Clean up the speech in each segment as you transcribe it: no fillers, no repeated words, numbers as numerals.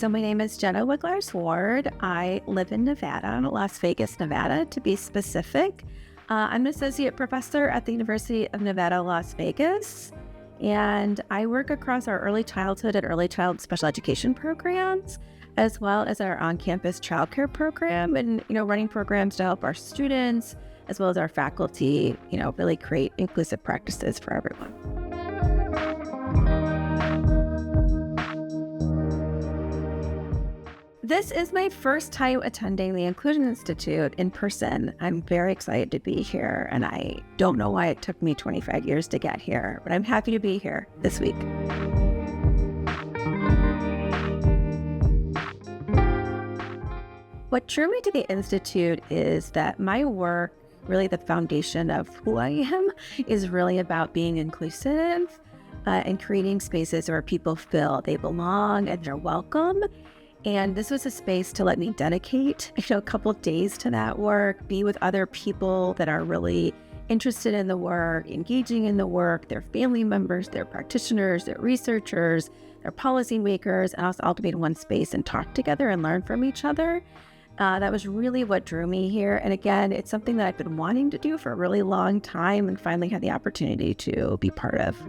So my name is Jenna Wiggler-Sward. I live in Nevada, Las Vegas, Nevada, to be specific. I'm an associate professor at the University of Nevada, Las Vegas, and I work across our early childhood and early child special education programs, as well as our on-campus childcare program, and running programs to help our students, as well as our faculty, really create inclusive practices for everyone. This is my first time attending the Inclusion Institute in person. I'm very excited to be here, and I don't know why it took me 25 years to get here, but I'm happy to be here this week. What drew me to the Institute is that my work, really the foundation of who I am, is really about being inclusive and creating spaces where people feel they belong and they're welcome. And this was a space to let me dedicate, a couple of days to that work, be with other people that are really interested in the work, engaging in the work, their family members, their practitioners, their researchers, their policymakers, and us all to be in one space and talk together and learn from each other. That was really what drew me here. And again, it's something that I've been wanting to do for a really long time and finally had the opportunity to be part of.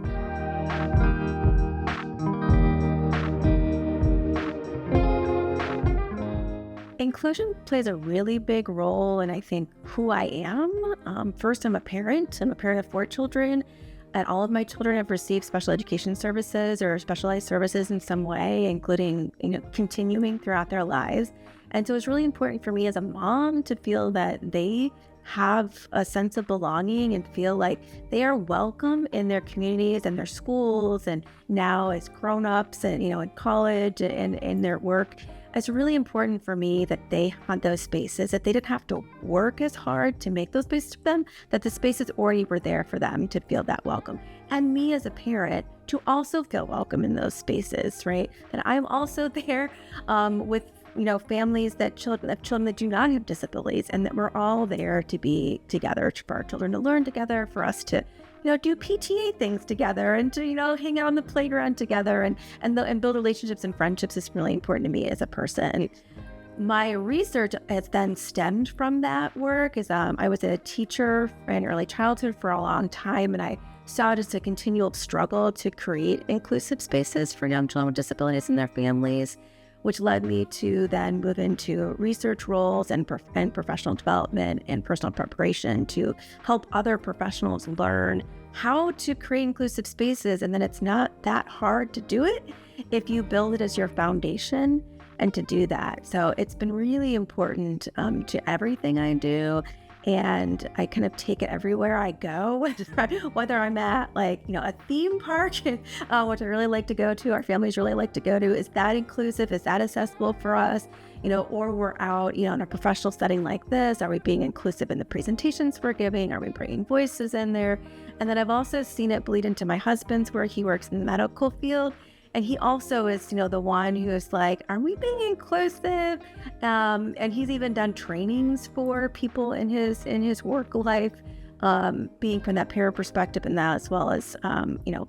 Inclusion plays a really big role in, I think, who I am. First, I'm a parent. I'm a parent of 4 children, and all of my children have received special education services or specialized services in some way, including, continuing throughout their lives. And so it's really important for me as a mom to feel that they have a sense of belonging and feel like they are welcome in their communities and their schools, and now as grown-ups and, in college and in their work. It's really important for me that they had those spaces, that they didn't have to work as hard to make those spaces for them, that the spaces already were there for them to feel that welcome. And me as a parent to also feel welcome in those spaces, right? That I'm also there with families that children that do not have disabilities, and that we're all there to be together, for our children to learn together, for us to do PTA things together, and to hang out on the playground together, and build relationships and friendships is really important to me as a person. My research has then stemmed from that work. I was a teacher in early childhood for a long time, and I saw it as a continual struggle to create inclusive spaces for young children with disabilities and their families, which led me to then move into research roles and professional development and personal preparation to help other professionals learn how to create inclusive spaces. And then it's not that hard to do it if you build it as your foundation and to do that. So it's been really important to everything I do. And I kind of take it everywhere I go, whether I'm at a theme park, which I really like to go to, our families really like to go to. Is that inclusive? Is that accessible for us? Or we're out, in a professional setting like this. Are we being inclusive in the presentations we're giving? Are we bringing voices in there? And then I've also seen it bleed into my husband's work. He works in the medical field. And he also is, the one who is like, are we being inclusive? And he's even done trainings for people in his work life, being from that parent perspective, and that, as well as,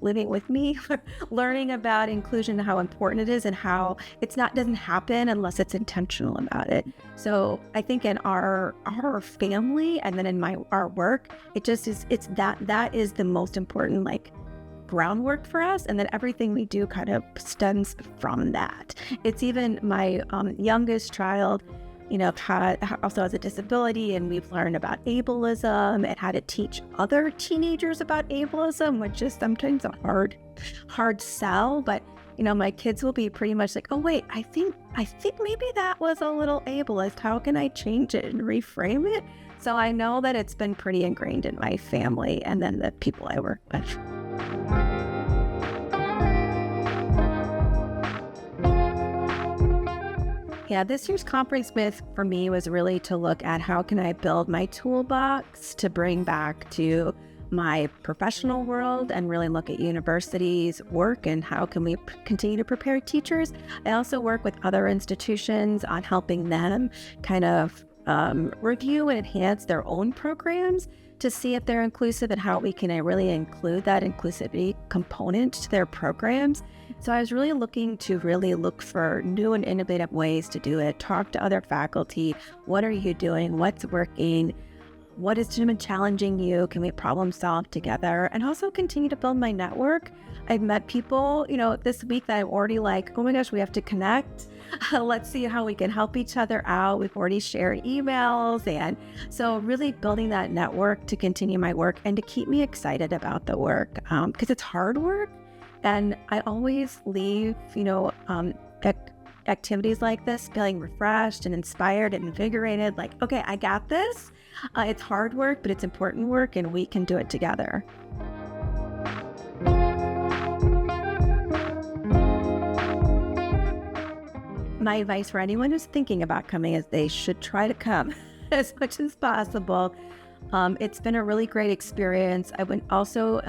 living with me, learning about inclusion, how important it is, and how doesn't happen unless it's intentional about it. So I think in our family, and then in our work, that is the most important, groundwork for us, and then everything we do kind of stems from that. It's even my youngest child, also has a disability, and we've learned about ableism and how to teach other teenagers about ableism, which is sometimes a hard sell. But my kids will be pretty much like, oh wait, I think maybe that was a little ableist. How can I change it and reframe it? So I know that it's been pretty ingrained in my family and then the people I work with. Yeah, this year's conference myth for me was really to look at how can I build my toolbox to bring back to my professional world and really look at universities' work and how can we continue to prepare teachers. I also work with other institutions on helping them kind of review and enhance their own programs to see if they're inclusive and how we can really include that inclusivity component to their programs. So I was really looking to look for new and innovative ways to do it, talk to other faculty. What are you doing? What's working? What has been challenging you? Can we problem solve together? And also continue to build my network. I've met people, this week that I'm already like, oh my gosh, we have to connect. Let's see how we can help each other out. We've already shared emails. And so really building that network to continue my work and to keep me excited about the work, because it's hard work. And I always leave, activities like this feeling refreshed and inspired and invigorated, like, okay, I got this. It's hard work, but it's important work, and we can do it together. My advice for anyone who's thinking about coming is they should try to come as much as possible. It's been a really great experience. I went also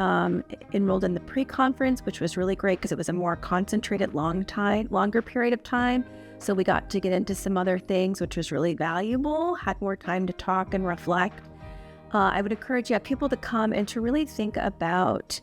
enrolled in the pre-conference, which was really great because it was a more concentrated, longer period of time. So we got to get into some other things, which was really valuable, had more time to talk and reflect. I would encourage people to come and to really think about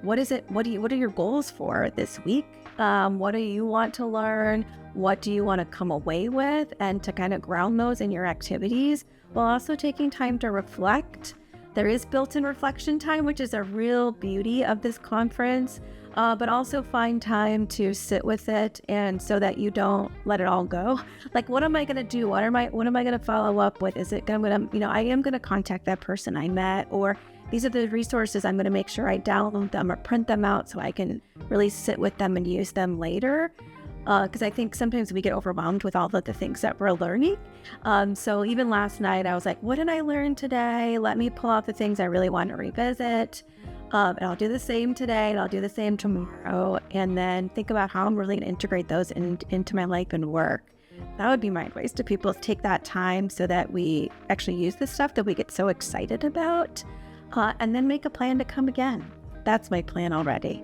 what are your goals for this week? What do you want to learn? What do you want to come away with? And to kind of ground those in your activities while also taking time to reflect. There is built-in reflection time, which is a real beauty of this conference, but also find time to sit with it, and so that you don't let it all go. Like, what am I going to do? What am I going to follow up with? Is it going to, I am going to contact that person I met, or these are the resources I'm going to make sure I download them or print them out so I can really sit with them and use them later. Because I think sometimes we get overwhelmed with all of the things that we're learning. So even last night, I was like, what did I learn today? Let me pull out the things I really want to revisit. And I'll do the same today, and I'll do the same tomorrow. And then think about how I'm really going to integrate those into my life and work. That would be my advice to people, is take that time so that we actually use the stuff that we get so excited about, and then make a plan to come again. That's my plan already.